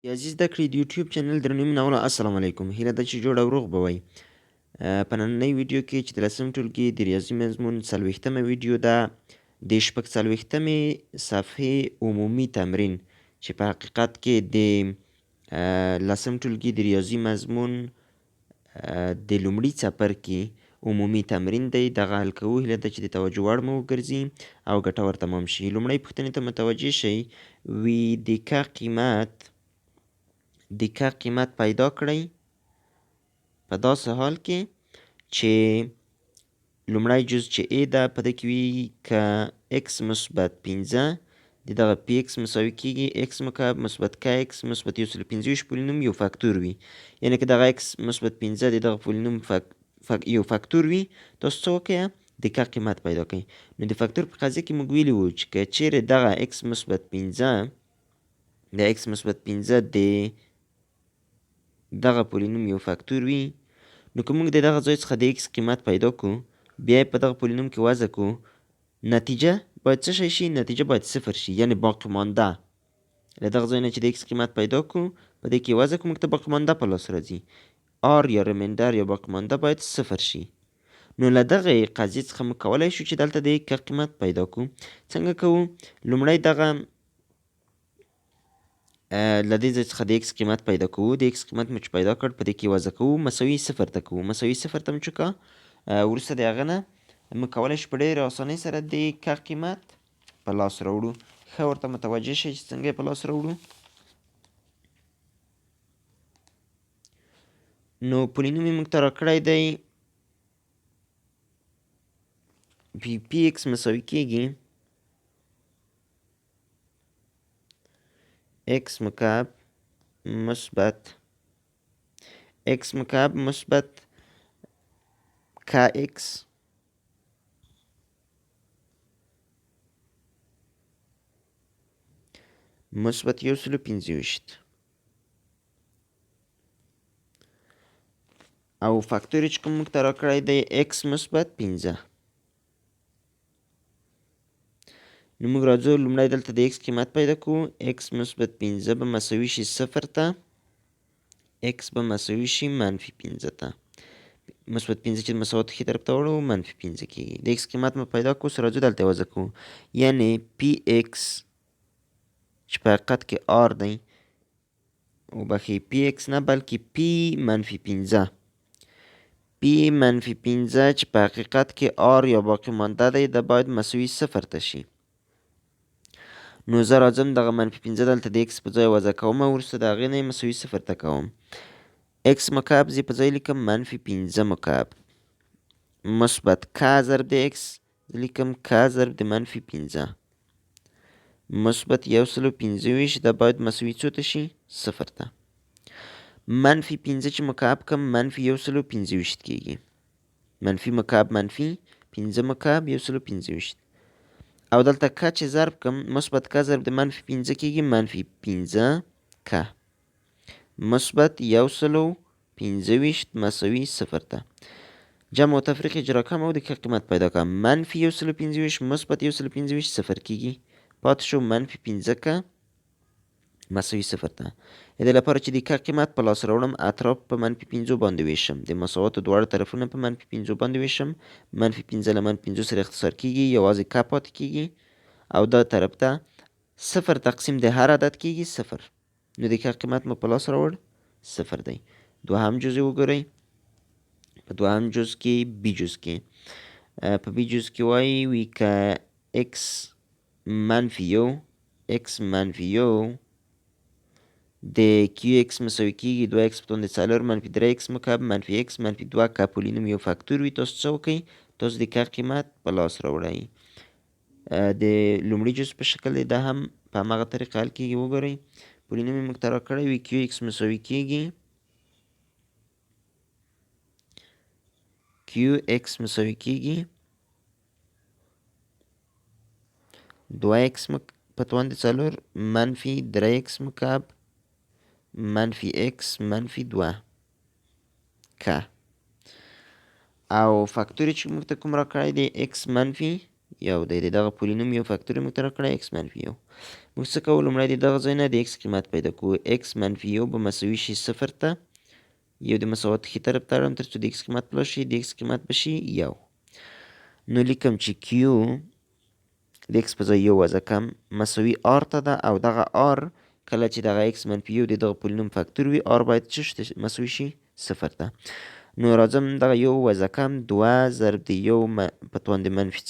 ریاضي زده کړې د یوټیوب چینل درنو مینوالو السلام علیکم. هیله ده چې جوړ او روغ به وئ. په نننۍ ویډیو کې چې د 10م ټولګي د ریاضي مضمون 40مه ویډیو ده، د 40مې صفحې عمومي تمرین چې په حقیقت کې د 10م ټولګي د ریاضي مضمون د لومړي څپرکي عمومي تمرین دی. دغه حل کوو. هیله ده چې د توجه وړ مو وګرځي او ګټور تمام شي. لومړۍ پوښتنې ته متوجه شئ. وی د کا قیمت پیدا کړئ په داسې حال کې چې لومړی جز چې A ده په ده کې وي که x مثبت 15 د دغه px مساوي کېږي x مکعب مثبت kx مثبت 125 پولینوم یو فاکتور وي. یعنې که دغه x مثبت 15 د دغه پولینوم یو فاکتور وي، تاسو څه وکړئ؟ د کا قیمت پیدا کړئ. نو د فاکتور په قضیه کې موږ ویلي وو چې که چیرې دغه x مثبت 15 د x مثبت 15 د دغه پولینوم یو فاکتور وي، نو که موږ د دغه ځای څخه د x قیمت پیدا کړو، بیا یې په دغه پولینوم کې وضع کړو، نتیجه باید څه شی شي؟ نتیجه باید صفر شي، یعنې باقی مانده. له دغه ځای نه چې د x قیمت پیدا کړو، په دې کې وضع کړو، موږ ته باقی مانده په لاس راځي. r یا ریمایندر یا باقی مانده باید صفر شي. نو له دغه قضیې څخه موږ کولی شو چې دلته د کا قیمت پیدا کړو. څنګه کوو؟ لومړی دغه له دې ځای څخه د x قیمت پیدا کوو. د x قیمت مو چې پیدا کړ، په دې کې وضع کوو، مساوي صفر ته کوو. مساوي صفر ته مو چې کا، وروسته د هغه نه موږ کولی شو په ډېرې اسانۍ سره د کا قیمت په لاس راوړو. ښه ورته متوجه شئ چې څنګه یې په لاس راوړو. نو پولینوم یې موږ ته راکړی دی پی ایکس مساوي کېږي x مکعب مثبت kx مثبت 125 او فاکتور چې کوم موږ ته راکړی دی x مثبت 15. نو موږ راځو لومړی دلته د x قیمت پیدا کوو. x مثبت 15 به مساوي شي صفر ته، x به مساوي شي منفي 15 ته. مثبت 15 چې د مساواتو ښي طرف ته وړو، منفي 15 کېږي. د x قیمت مو پیدا کړو، سره راځو دلته یې وضع کوو. یعنې px چې په حقیقت کې r دی، وبخښئ px نه بلکې p منفي 15 چې په حقیقت کې r یا باقی مانده دی، دا باید مساوي صفر ته شي. نو زه راځم دغه منفي 15 دلته د x په ځای وضع کوم، وروسته د هغې نه یې مساوي صفر ته کوم. x مکعب زه په ځای لیکم منفي 15 مکعب مثبت k ضرب د x، زه لیکم k ضرب د منفي 15 مثبت 125، دا باید مساوي څو ته شي؟ صفر ته. منفي 15 چې مکعب کم، منفي 125 کېږي. منفي مکعب منفي 15 مکعب 125. او دلته که چې ضرب کم، مثبت که ضرب د منفي 15 کېږي، منفي 15 که مثبت 125 مساوي صفر ته. جمع و تفریق اجرا کوم او د که قیمت پیدا کوم. منفي 125 مثبت 125 صفر کېږي، پاتې شو منفي 15 که مساوي صفر ته. د دې لپاره چې د که قیمت په لاس راوړم، اطراف په منفي 15 باندې ویشم، د مساواتو دواړه طرفونه په منفي 15 باندې ویشم. منفي 15 له منفي 15 سره اختصار کېږي، یوازې که پاتې کېږي، او دا طرف ته صفر تقسیم د هر عدد کېږي صفر. نو د که قیمت مو په لاس راوړ، صفر دی. دوهم جز یې وګورئ. په دوهم جز کې بي جز کې په بي جز کې وایي وي که x منفي یو د QX مساوي کېږي 2x په توندې 4 منفي 3x مکعب منفي x منفي 2 که پولینوم یو فاکتور وي. تاسو څه وکئ؟ تاسو د که قیمت په لاس راوړئ. د لومړي جز په شکل دی، دا هم په هماغه طریقه حل کېږي. وګورئ پولینوم یې موږ ته راکړی وي QX مساوي کېږي 2x په توندې 4 منفي 3x مکعب منفي x منفي 2 که، او فاکتور چې موږ ته کوم راکړی دی x منفي یو دی. د دغه پولینوم یو فاکتور یې موږ ته راکړی x منفي یو. موږ څه کوو؟ لومړی د دغه ځای نه د x قیمت پیدا کوو. x منفي یو به مساوي شي 0 ته. یو د مساوات ښي طرف ته اړوم تر څو د x قیمت پلس شي. د x قیمت به شي یو. نو لیکم چې q د x په ځای یو وضع کم مساوي r ته ده، او دغه r کله چې دغه x منفي یو د دغه پولینوم فاکتور وي r باید څه مساوي شي 0 ته. نو راځم دغه یو وضع کم 2 ضرب د یو په توان د منفي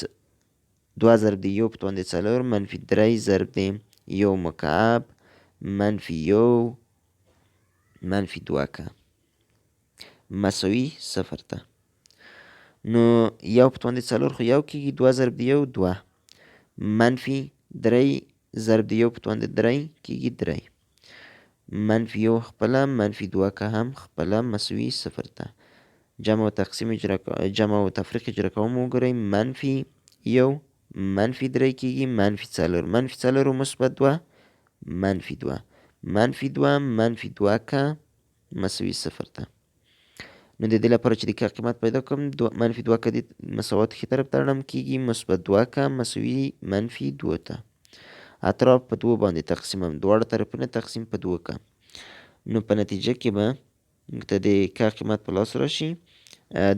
2 ضرب د یو په توان د 4 منفي 3 ضرب د یو مکعب منفي یو منفي 2 که مساوي 0 ته. نو یو په توان د 4 خو یو کېږي، 2 ضرب د یو 2 منفي 3 ضرب د یو په توان د 3 کېږي 3 منفي یو خپله منفي 2 که هم خپله مساوي 0 ته. جمع و تفریق اجرا کوم وګورئ. منفي یو منفي 3 کېږي منفي 4 منفي 4 مثبت 2 منفي 2 منفي 2 منفي 2 که مساوي 0 ته. نو د دې لپاره چې د که قیمت پیدا کړم منفي 2 که د مساوات ښي طرف ته اړم کېږي مثبت 2 که مساوي منفي 2 ته. اطراف په 2 باندې تقسیمم، دواړه طرفونه تقسیم په 2 که. نو په نتیجه کې به موږ ته د که قیمت په لاس راشي.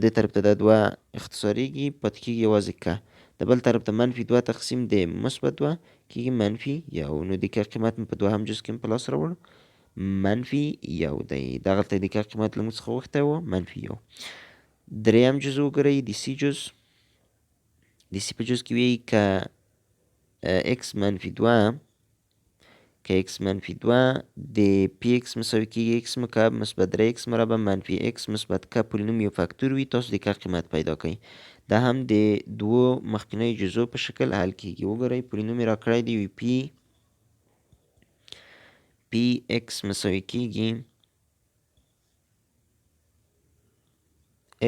دې طرف ته دا 2 اختصاریږي پاتې کېږي یوازې که. د بل طرف ته منفي 2 تقسیم د مثبت 2 کېږي منفي یو. نو د که قیمت مې په 2 جز کې په لاس راوړ منفي یو دی. دغلته د که قیمت له موږ څخه غوښتی و منفي یو. دریم جز وګورئ د سی جز. د سی په جز کې وایي که x منفي 2 که x منفي 2 د پی x مساوي کېږي x مکعب مثبت 3x مربع منفي x مثبت که پولینوم یو فاکتور وي، تاسو د که قیمت پیدا کړئ. دا هم د دوو مخکینیو جزو په شکل حل کېږي. وګورئ پولینوم یې راکړی دی پی x مساوي کېږي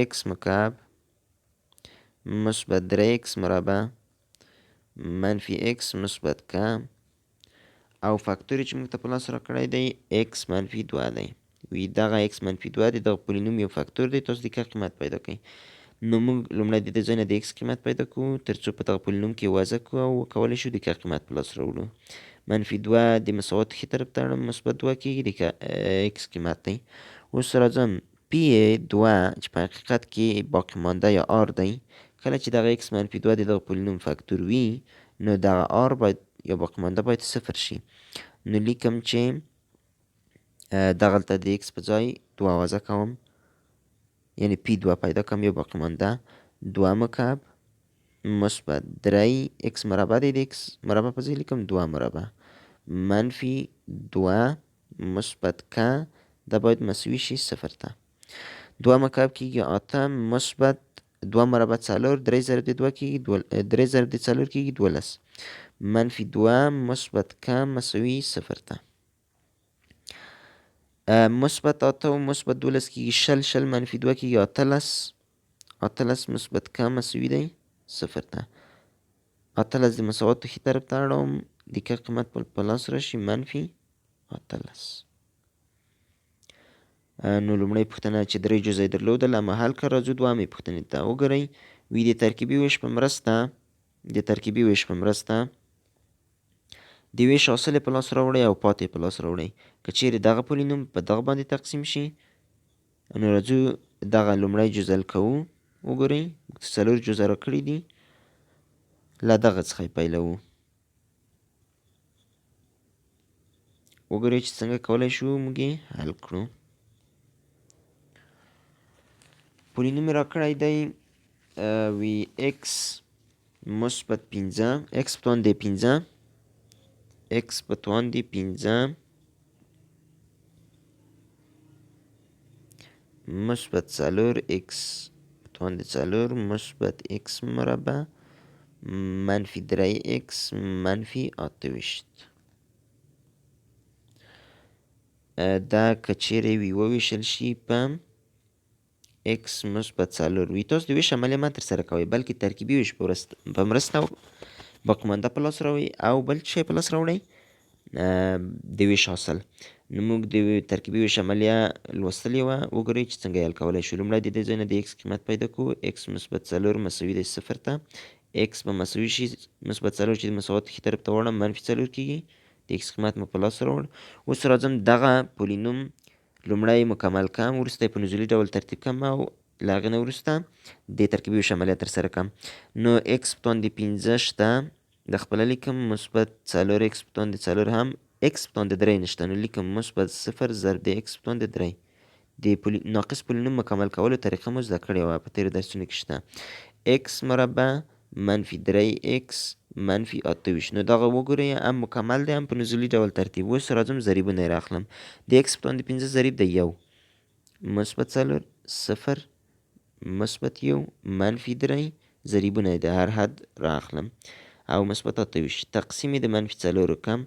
x مکعب مثبت 3x مربع منفي x مثبت که او فاکتور چې موږ ته په لاس راکړی دی x منفي 2 دی. وی دغه x منفي 2 د دغه پولینوم یو فاکتور دی. تاسو د که قیمت پیدا کړئ. نو موږ لومړی د دې ځای نه د x قیمت پیدا کوو تر څو په دغه پولینوم کې وضع کړو او وکولی شو د که قیمت په لاس راوړو. منفي 2 د مساوات ښي طرف ته اړم مثبت 2 کېږي د x قیمت دی. اوس راځم پی 2 چې په حقیقت کې باقي مانده یا r دی. کله چې دغه x منفي 2 د دغه پولینوم فاکتور وي نو دغه r باید یا باقي مانده باید 0 شي. نو لیکم چې دغلته د x په ځای 2 وضع کوم، یعنی پی 2 پیدا کوم یو باقي مانده 2 مکعب مثبت 3 x مربع دی. د x مربع په ځای لیکم 2 مربع منفي 2 مثبت که دا باید مساوي شي 0 ته. 2 مکعب کېږي 8 مثبت 2 مربع 4 3 ضرب د 2 کېږي 3 ضرب د 4 کېږي 12 منفي 2 مثبت که مساوي 0 ته. مثبت 8 مثبت 12 کېږي 20 منفي 2 کېږي 18 مثبت که مساوي دی 0 ته. 18 د مساواتو ښي طرف ته اړوم د که قیمت په لاس راشي منفي 18. نو لومړۍ پوښتنه چې درې جزا یې درلودل اما حل کړه. راځو دوهمې پوښتنې ته. وګورئ وی د ترکیبي ویش په مرسته د ویش حاصل په لاس راوړئ او پاتې په لاس راوړئ. که چیرې دغه پولینوم په دغه باندې تقسیم شي نو راځو دغه لومړی جزا حل کوو. وګورئ موږ ته 4 جزا راکړي دي، له دغه څخه یې پیلوو. وګورئ چې څنګه کولی شو موږ یې حل کړو. پولینوم یې راکړی دی وی x مثبت 15 x په توان دی 15 x په توان دی 15 مثبت 4 x په توان دی 4 مثبت x مربع منفي 3 x منفي 28. دا که چیرې وي وویشل شي په x مثبت 4 وي، تاسو د ویش عملیه مه ترسره کوئ بلکې ترکیبي ویش په مرسته باقي مانده په لاس راوړئ او بل شی په لاس راوړئ د ویش حاصل. نو موږ د ترکیبي ویش عملیه لوستلې وه. وګورئ چې څنګه یې حل کولی شو. لومړی د دې ځای نه د x قیمت پیدا کوو. x مثبت 4 مساوي دی 0 ته. x به مساوي شي مثبت 4 چې د مساوات ښي طرف ته وړم منفي 4 کېږي. د x قیمت مو په لاس راوړ. اوس راځم دغه پولینوم لومړی مکمل کړم، وروسته یې په نزولي ډول ترتیب کړم او له هغې نه وروسته د ترکیبي ویش عملیه ترسره کړم. نو x په توان د 15 شته، د خپله لیکم مثبت 4x په توان د 4 هم x په توان د 3 نشته، نو لیکم مثبت 0 ضرب د x په توان د 3. د ناقص پولینوم مکمل کولو طریقه مو زده کړې وه په تېرو درسونو کې شته. x مربع منفي 3x منفي 28. نو دغه وګورئ هم مکمل دی هم په نزولي ډول ترتیب. اوس راځم ضریبونه یې راخلم. د x په توان د 15 ضریب د 1 مثبت 4 0 مثبت 1 منفي 3 ضریبونه یې د هر حد راخلم او مثبت 28 تقسیم یې د منفي 4 کم.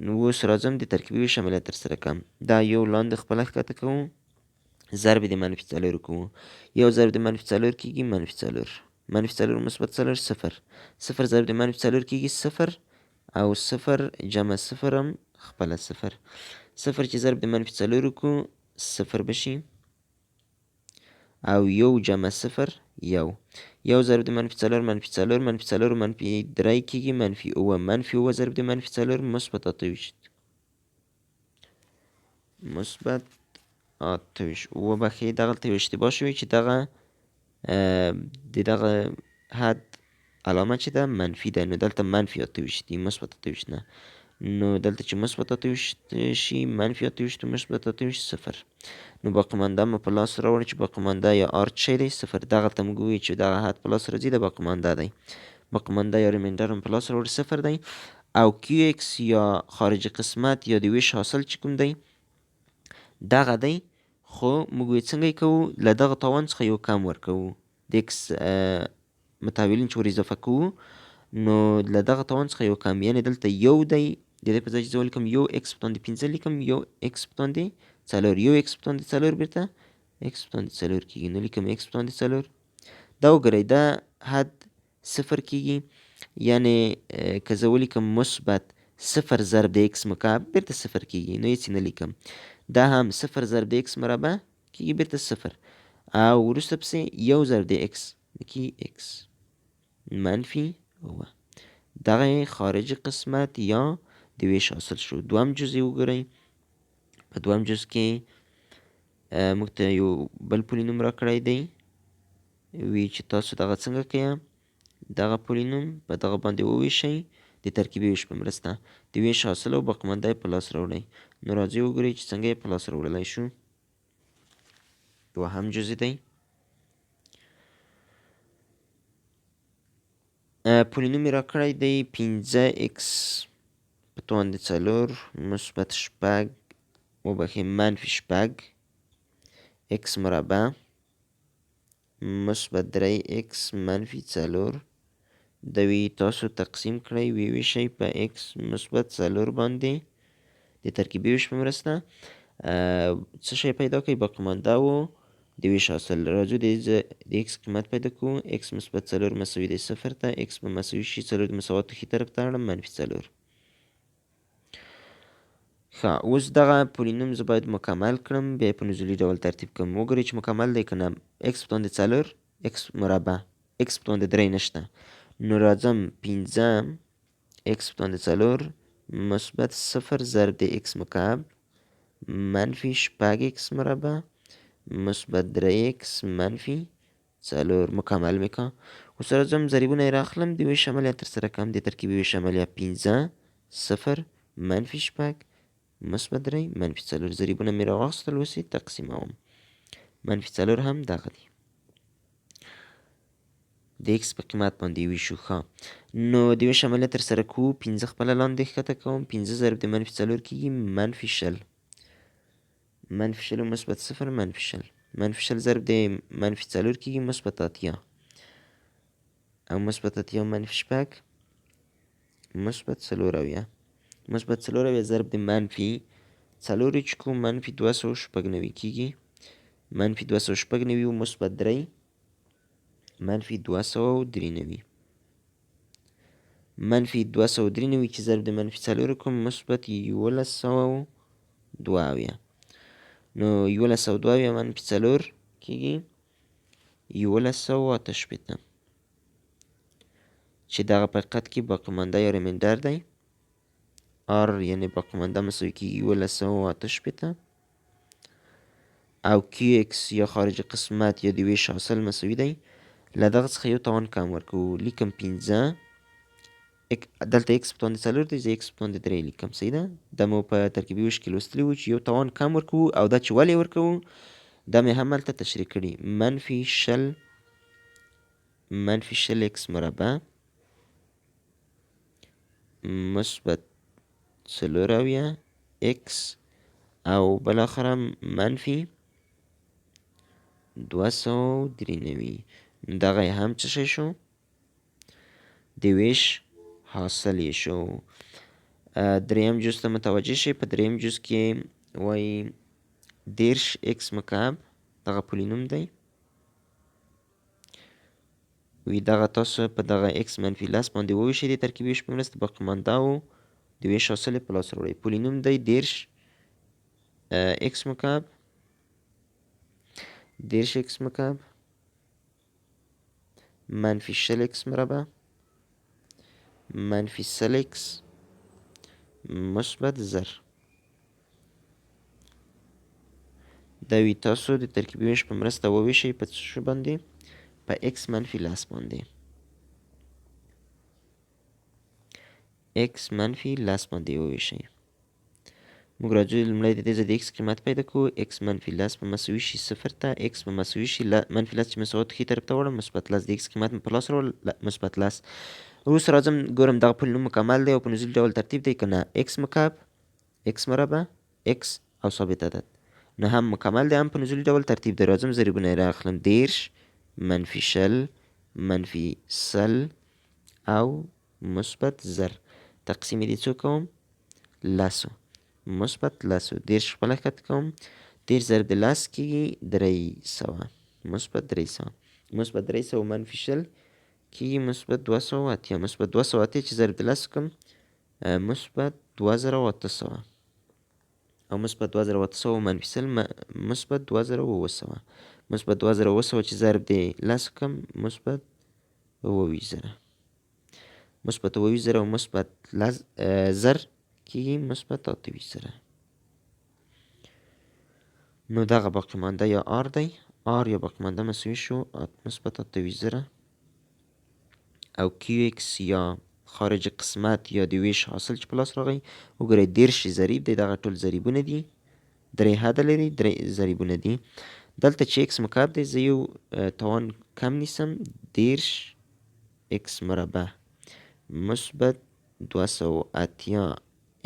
نو اوس راځم د ترکیبي ویش عملیه ترسره کړم. دا یو لاندې خپله ښکته کوو، ضرب د منفي 4 کوو. یو ضرب د منفي 4 کېږي منفي 4 منفي 4 مثبت 4 0 0 ضرب د منفي 4 کېږي 0 او 0 جمع 0 هم خپله 0 0 چې ضرب د منفي 4 کوو 0 به شي او 1 جمع 0 1 1 ضرب د منفي 4 منفي 4 منفي 4 منفي 3 کېږي منفي 9 منفي 9 ضرب د منفي 4 مثبت 28 مثبت 28. وبخښئ دغلته یو اشتباه شوی چې دغه د دغه حد علامه چې ده منفي ده، نو دلته منفي 28 دي مثبت 28 نه. نو دلته چې مثبت 28 شي منفي 28 مثبت 28 0. نو باقیمانده مو په لاس راوړئ چې باقیمانده یا آر څه شی دی 0. دغلته موږ ووایو چې دغه حد په لاس راځي د باقیمانده دی. باقیمانده یا ریمایندر هم په لاس راوړئ 0 دی. او کیو ایکس یا خارجي قسمت یا د ویش حاصل چې کوم دی دغه دی، خو موږ یې څنګه یې کوو؟ له دغه تاوان څخه یو کم ورکوو. د ایکس متحولین چې ور اضافه کوو نو له دغه تاوان څخه یو کم، یعنې دلته یو دی، د دې په ځای چې زه ولیکم یو ایکس په توان د 15 لیکم یو ایکس په توان د 4 یو ایکس په توان د 4 بېرته ایکس په توان د 4 کېږي. نو لیکم ایکس په توان د 4. دا وګورئ دا حد 0 کېږي، یعنې که زه ولیکم مثبت 0 ضرب د ایکس مکعب بېرته 0 کېږي، نو هېڅ یې نه لیکم. دا هم 0 ضرب د ایکس مربع کېږي بېرته 0 او وروسته پسې 1 ضرب د ایکس کېږي ایکس منفي 9. دغه خارجي قسمت یا د ویش حاصل شو. دوهم جز یې وګورئ. په دوهم جز کې موږ ته یو بل پولینوم راکړی دی، وی چې تاسو دغه څنګه کوئ؟ دغه پولینوم په دغه باندې وویشئ د ترکیبي ویش په مرسته. د ویش حاصل او باقیمانده یې په لاس راوړئ. نو راځئ وګورئ چې څنګه یې په لاس راوړلی شو. دوهم جز دی. پولینوم یې راکړی دی 15x په توان د 4 مثبت 6 وبخښئ منفي 6 x مربع مثبت 3x منفي 4. د وی تاسو تقسیم کړئ ویشئ په x مثبت 4 باندې د ترکیبي ویش په مرسته څه شی پیدا کوي؟ باقیمانده و د ویش حاصل. راځو د x قیمت پیدا کوو. x مثبت 4 مساوي دی 0 ته x به مساوي شي 4 د مساواتو ښي طرف ته اړم منفي 4. ښه اوس دغه پولینوم زه باید مکمل کړم، بیا یې په نزولي ډول ترتیب کړم. وګورئ چې مکمل دی که نه. x په توان د 4 x مربع x په توان د 3 نشته، نو راځم 15 x په توان د 4 مثبت 0 ضرب د x مکعب منفي 6x مربع مثبت 3x منفي 4 مکمل مې که. اوس راځم ضریبونه یې راخلم د ویش عملیه ترسره کړم. د ترکیبي ویش عملیه 15 0 منفي 6 مثبت 3 منفي 4 ضریبونه مې راواخیستل، اوس یې تقسیموم. منفي 4 هم دغه دی. د ایکس په قیمت باندې ویشو. ښه نو د ویش عملیه ترسره کوو. 15 خپله لاندې ښکته کوم. 15 ضرب د منفي 4 کېږي منفي 0 منفي 0 مثبت 0 منفي 0 منفي 0 ضرب د منفي 4 کېږي مثبت 8 او مثبت 8 منفي 6 مثبت 4 مثبت 4 ضرب د منفي 4 چې کوم منفي 296 کېږي منفي 296 مثبت 3 منفي 293 منفي 293 چې ضرب د منفي 4 کوم مثبت 1102. نو 1102 منفي 4 کېږي 1188. چې دغه په حقیقت کې باقی مانده یا ریمایندر دی. r یعنې باقی مانده مساوي کېږي 1708 او QX یا خارج قسمت یا د ویش حاصل مساوي دی. له دغه څخه یو توان کم ورکوو، لیکم 15 دلته x په باندې 4 دی، زه x په باندې 3 لیکم. صحیح ده. دا مو په ترکیبي ویش کې لوستلي وو چې یو توان کم ورکوو، او دا چې ولې ورکوو دا مې هم هلته تشریح کړي. منفي شل x مربع مثبت 4 x او بالاخره منفي 293. دغه هم څه شی شو؟ د ویش حاصل یې شو. دریم جز ته متوجه شئ. په دریم جز کې وایي 10 x مکعب دغه پولینوم دی. وی دغه تاسو په دغه x منفي 10 باندې وویشئ د ترکیبي ویش په مرسته. باقي مانده او د ویش حاصل یې په لاس راوړئ. پولینوم دی 10 x مکعب 10 x مکعب منفي شل x مربع منفي سل x مثبت زر. دا وی تاسو د ترکیبي ویش په مرسته وویشئ په څه باندې؟ په x منفي 10 باندې. x منفي 10 باندې وویشئ. موږ راځو لومړی د دې ځای د x قیمت پیدا کوو. x منفي 10 به مساوي شي 0 ته. x به مساوي شي منفي 10 چې مساوات ښي طرف ته وړم مثبت 10. د x قیمت مې په لاس راوړل مثبت 10. وروسته راځم ګورم دغه پولینوم مکمل دی او په نزولي ډول ترتیب دی که نه. x مکعب x مربع x او ثابت عدد نو هم مکمل دی هم په نزولي ډول ترتیب دی. راځم ضریبونه یې رااخلم. 10 منفي شل منفي سل او مثبت زر. تقسیم یې د څو کوم؟ لسو. مثبت لسو. 10 خپله ښکته کوم. 10 ضرب د 10 کېږي 300 مثبت 300. مثبت 300 منفي شل کېږي مثبت 280. مثبت 280 چې ضرب د 10 کوم مثبت 2800 او مثبت 2800 منفي سل مثبت 2900. مثبت 2900 چې ضرب د 10 کوم مثبت 20000. مثبت 20000 او مثبت زر کېږي مثبت 8000. نو دغه باقي مانده یا r دی. r یا باقي مانده مساوي شو مثبت 8000 او QX یا خارج قسمت یا د ویش حاصل چې په لاس راغی. وګورئ 10 ضریب دی. دغه ټول ضریبونه دي. 3 حده لري 3 ضریبونه دي. دلته چې x مکعب دی زه یو توان کم نیسم. 10 x مربع مثبت 280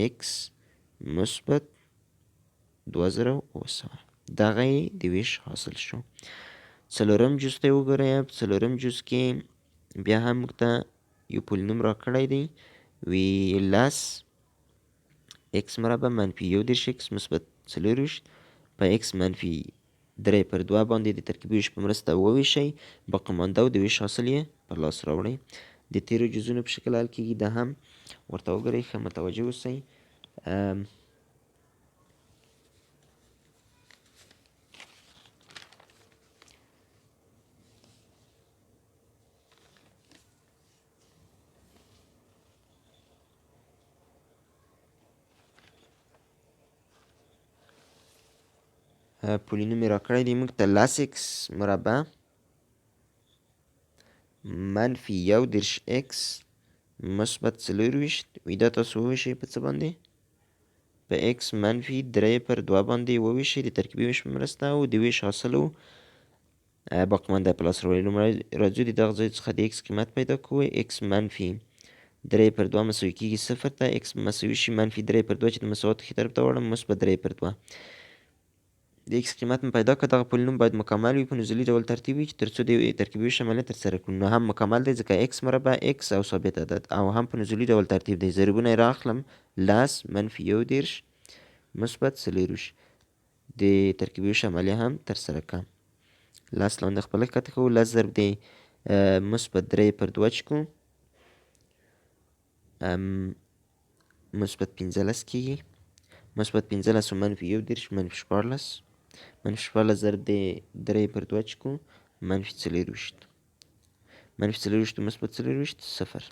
x مثبت 2900. دغه یې د ویش حاصل شو. څلورم جز ته وګورئ. په څلورم جز کې بیا هم موږ ته یو پولینوم راکړی دی. وی 10 x مربع منفي 10 x مثبت 24 په x منفي 3 پر 2 باندې د ترکیبي ویش په مرسته وویشئ. باقي مانده او د ویش حاصل یې په لاس راوړئ. د تیرو جزونو په شکل حل کېږي. دا هم ورته وګورئ. ښه متوجه اوسئ. پولینوم یې راکړی دی موږ ته 10 x مربع منفي 10 x مثبت 24. وی دا تاسو وویشئ په څه باندې؟ په x منفي 3 پر 2 باندې وویشئ د ترکیبي ویش په مرسته او د ویش حاصل و باقي مانده په لاس راوړئ. لومړی راځو د دغه ځای څخه د x قیمت پیدا کوو. x منفي 3 پر 2 مساوي کېږي 0 ته. x مساوي شي منفي 3 پر 2 چې د مساوات ښي طرف ته وړم مثبت 3 پر 2. د x قیمت مې پیدا کړ. دغه پولینوم باید مکمل وي په نزولي ډول ترتیب وي چې تر څو د ترکیبي ویش عملیه ترسره کړو. نو هم مکمل دی ځکه x مربع x او ثابت عدد او هم په نزولي ډول ترتیب دی. ضریبونه یې رااخلم. 10 منفي 10 مثبت 24 د ترکیبي ویش عملیه هم ترسره کړه. 10 لاندې خپله ښکته کوو. 10 ضرب د مثبت 3 پر 2 چې کوو مثبت 15 کېږي. مثبت 15 او منفي 10 منفي 14. منفي 14 ضرب د 3 پر 2 چې کوو منفي 24. منفي 24 مثبت 24 صفر.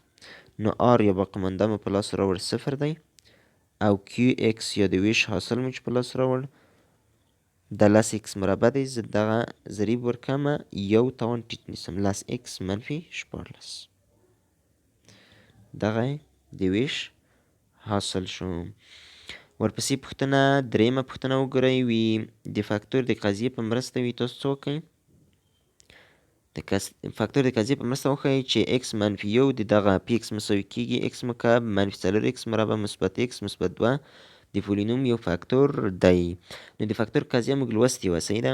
نو آر یا باقی مانده مو په لاس راوړ صفر دی او کیو اکس یا د ویش حاصل مو چې په لاس راوړ د لس اکس مربع دی. زه دغه ضریب ورکمه یو توان ټیټ نیسم، لس اکس منفي شپاړلس. دغه د ویش حاصل شو. ورپسې پوښتنه دریمه پوښتنه وګورئ، وي د فاکتور د قضیې په مرسته وي تاسو څه وکئ؟ د فاکتور د قضیې په مرسته وښایئ چې x منفي یو د دغه پی اکس مساوي کیږي x مکعب منفي څلور x مربع مثبت x مثبت دوه د پولینوم یو فاکتور دی. نو د فاکتور قضیه موږ لوستې وه، صحیح ده،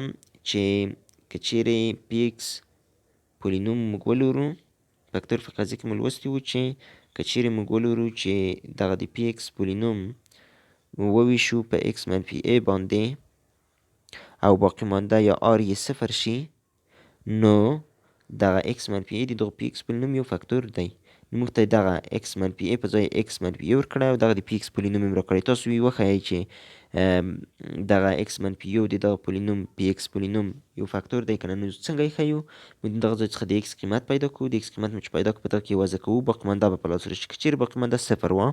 چې که چیرې پی اکس پولینوم موږ ولرو، فاکتور په قضیه کې مو لوستي وو چې که چیرې موږ ولرو چې دغه د پی اکس پولینوم وویشو په x منفي a باندې او باقی مانده یا r یې صفر شي، نو دغه x منفي a د دغه پی اکس پولینوم یو فاکتور دی. نو موږ ته دغه x منفي a په ځای x منفي a ورکړی او دغه د پی اکس پولینوم یې راکړی. تاسو یې وښایئ چې دغه x منفي یو د دغه پولینوم پی اکس پولینوم یو فاکتور دی که نه. نو څنګه یې ښیو؟ موږ دغه ځای څخه د x قیمت پیدا کوو، د x قیمت مو چې پیدا کړو په دغه کې یې وضع کوو، باقي مانده به په لاس راشي. که چیرې باقي مانده صفر وه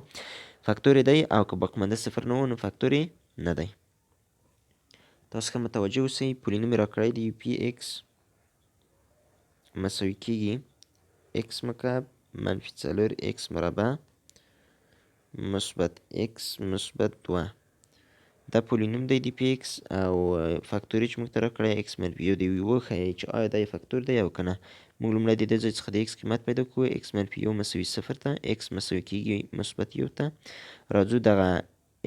فاکتور یې دی او که باقي مانده صفر نه و نو فاکتور یې نه دی. تاسو ښه متوجه اوسئ. پولینوم یې راکړی دی پی اکس مساوي کیږي x مکعب منفي څلور x مربع مثبت x مثبت دوه. دا پولینوم دی د پی اکس او فاکتور چې موږ ته راکړی x منفي یو دی. وښایئ چې آیا دا یې فاکتور دی او که نه. موږ لومړی د دې ځای څخه د x قیمت پیدا کوو، x منفي یو مساوي صفر ته، x مساوي کیږي مثبت یو ته. راځو دغه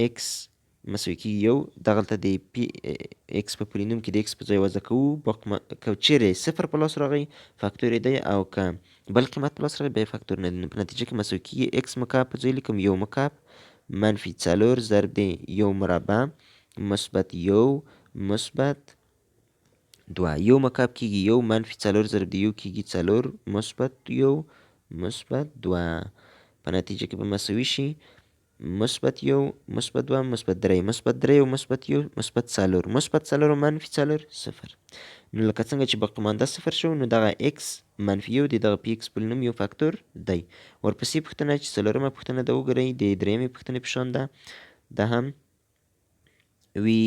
x مساوي کیږي یو، دغلته د پی اکس په پولینوم کې د x په ځای وضع کوو. که چیرې صفر په لاس راغی فاکتور دی او که بل قیمت په لاس راغی بیا فاکتور نه دی. نو په نتیجه کې مساوي کیږي x مکعب په ځای لیکم یو مکعب منفي څلور ضرب د یو مربع مثبت یو مثبت دوه. یو مکعب کیږي یو منفي څلور ضرب د یو کیږي څلور مثبت یو مثبت دوه. په نتیجه کې به مساوي شي مثبت یو مثبت دوه مثبت درې مثبت درې او مثبت یو مثبت څلور مثبت څلور او منفي څلور صفر. نو لکه څنګه چې باقي مانده صفر شو نو دغه x منفي یو د دغه پی اکس پولینوم یو فاکتور دی. ورپسې پوښتنه چې څلورمه پوښتنه ده وګورئ، د درېیمې پوښتنې په شان ده. دا هم وي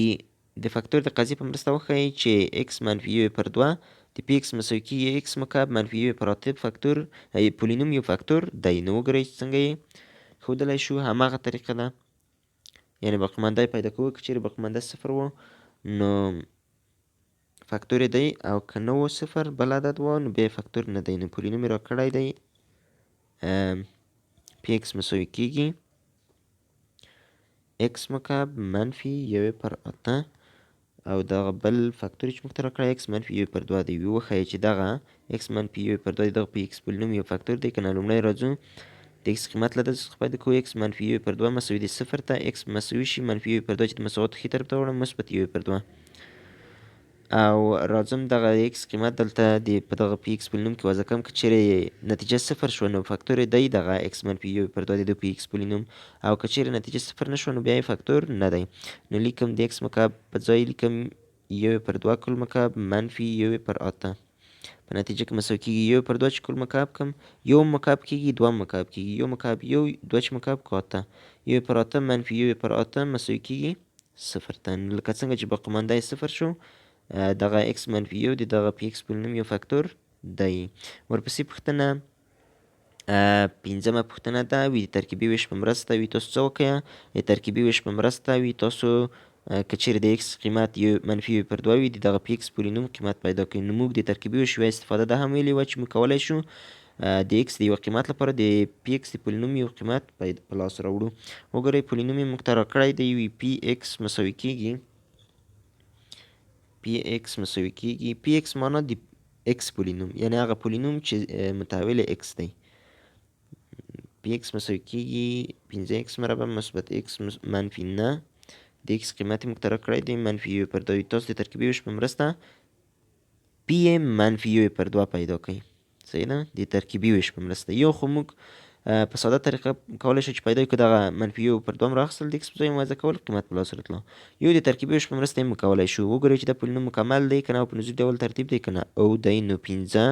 د فاکتور د قضیې په مرسته وښایئ چې x منفي یو پر دوه د پی اکس مساوي کیږي x مکعب منفي یو پر اته فاکتور پولینوم یو فاکتور دی. نو وګورئ څنګه یې ښودلی شو. هماغه طریقه ده، یعنې باقي مانده یې پیدا کوو. که چیرې باقي مانده صفر و نو فاکتور یې دی او که نه و صفر بل عدد و نو بیا فاکتور نه دی. نو پولینوم یې راکړی دی پی اکس مساوي کیږي x مکعب منفي یو پر اته او دغه بل فاکتور چې موږ ته راکړی x منفي یو پر دوه دی. وښایئ چې دغه x منفي یو پر دوه دغه پی اکس پولینوم یو فاکتور دی که نه. لومړی راځو د x قیمت له دلته څخه پیدا کوو. x منفي یو پر دوه مساوي د صفر ته، x مساوي شي منفي یو پر دوه چې د مساواتو ښي طرف ته وړم مثبت یو پر دوه. او راځم دغه x قیمت دلته په دغه پی اکس پولینوم کې وضع کړم. که چیرې نتیجه صفر شوه نو فاکتور یې دی دغه x منفي یو پر دوه د پی اکس پولینوم، او که چیرې نتیجه صفر نه شوه نو بیا یې فاکتور نه دی. نو لیکم د x مکعب په ځای لیکم یو پر دوه کل مکعب منفي یو پر اته. په نتیجه کې مساوي کیږي یو پر دوه چې کل مکعب کم یو مکعب کیږي دوه مکعب کیږي یو مکعب یو دوه چې مکعب که اته. یو پر اته منفي یو پر اته مساوي کیږي صفر ته. لکه څنګه چې باقي مانده یې صفر شو دغه x منفي یو د دغه پی اکس پولینوم یو فاکتور دی. ورپسې پوښتنه پنځمه پوښتنه ده، وي د ترکیبي ویش په مرسته وي تاسو څه وکړئ؟ د ترکیبي ویش په مرسته وي تاسو که چیرې د x قیمت یو منفي یو پر دوه وي د دغه پی اکس پولینوم قیمت پیدا کړئ. نو موږ د ترکیبي ویش یوه استفاده ده هم ویلې وه چې موږ کولی شو د x د یوه قیمت لپاره د پی اکس د پولینوم یو قیمت په لاس راوړو. وګورئ پولینوم یې موږ ته راکړی دی، وي پی اکس مساوي کیږي پی اکس مساوي کیږي پی اکس معنا د x پولینوم، یعنې هغه پولینوم چې متحول x دی. پی اکس مساوي کیږي پنځه x مربع مثبت x منفي نه د x قیمت یې موږ ته راکړی دی منفي یو پر دوه. تاسو د ترکیبي ویش په مرسته پی منفي یو پر دوه پیدا کړئ. صحیح ده، د ترکیبي ویش په مرسته. یو خو موږ په ساده طریقه کولی شو چې پیدا کړو دغه منفي یو پر دوه م راخیستل د x په ځای یې وضع کول قیمت په لاس راتلو. یو د ترکیبي ویش په مرسته یې موږ کولی شو. وګورئ چې دا پولینوم مکمل دی که نه او په نزول ډول ترتیب دی که نه او دی. نو پنځه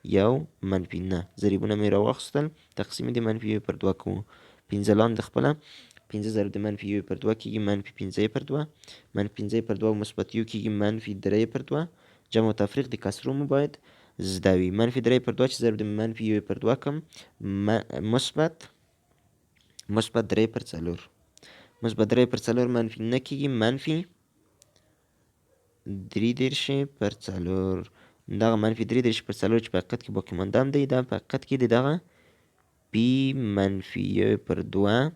1 منفي 9. ضریبونه مې راواخیستل، تقسیم د منفي 1 پر 2 کوو. 15 لاندې خپله 15 ضرب د منفي 1 پر 2 کېږي منفي 15 پر 2. منفي 15 پر 2 مثبت 1 کېږي منفي 3 پر 2. جمع و تفریق د کسرو مو باید زده وي. منفي 3 پر 2 چې ضرب د منفي 1 پر 2 کم مثبت 3 پر 4. مثبت 3 پر 4 منفي 9 کېږي منفي 3 پر 4. دغه منفي 3 پر 4 چې په حقیقت کې باقي ماندام دی، دا په حقیقت کې د دغه پی منفي 1 پر 2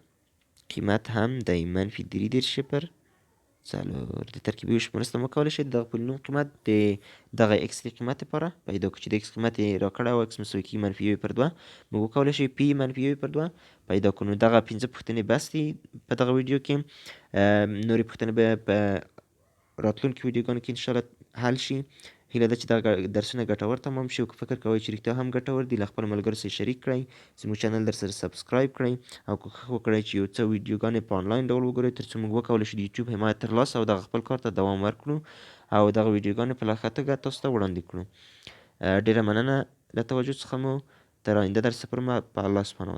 قیمت هم دی، منفي 3 پر 4. د ترکیبي ویش مرسته مو کولی شئ د دغه پولینوم قیمت د دغه اکس د قیمت لپاره پیدا کړو چې د اکس قیمت یې راکړی او اکس مساوي کېږي منفي 1 پر 2. موږ وکولی شئ پی منفي 1 پر 2 پیدا کړو. نو دغه 15 پوښتنې بس دي په دغه ویډیو کې. نورې پوښتنې به په راتلونکي ویډیوګانو کې انشاءالله حل شي. هیله ده چې دا درسونه ګټور تمام شي او که فکر کوئ چې رښتیا هم ګټور دي له خپلو ملګرو سره شریک کړئ. زموږ چینل درسره سبسکرایب کړئ او کوښښ وکړئ چې یو څه ویډیوګانې په آنلاین ډول وګورئ تر څو موږ وکولی شو د یوټیوب حمایت ترلاسه او دغه خپل کار ته دوام ورکړو او دغه ویډیوګانې په لا ښه توګه تاسو ته وړاندې کړو. ډېره مننه له توجه څخه مو. تر آینده درس پورې په الله سبحانه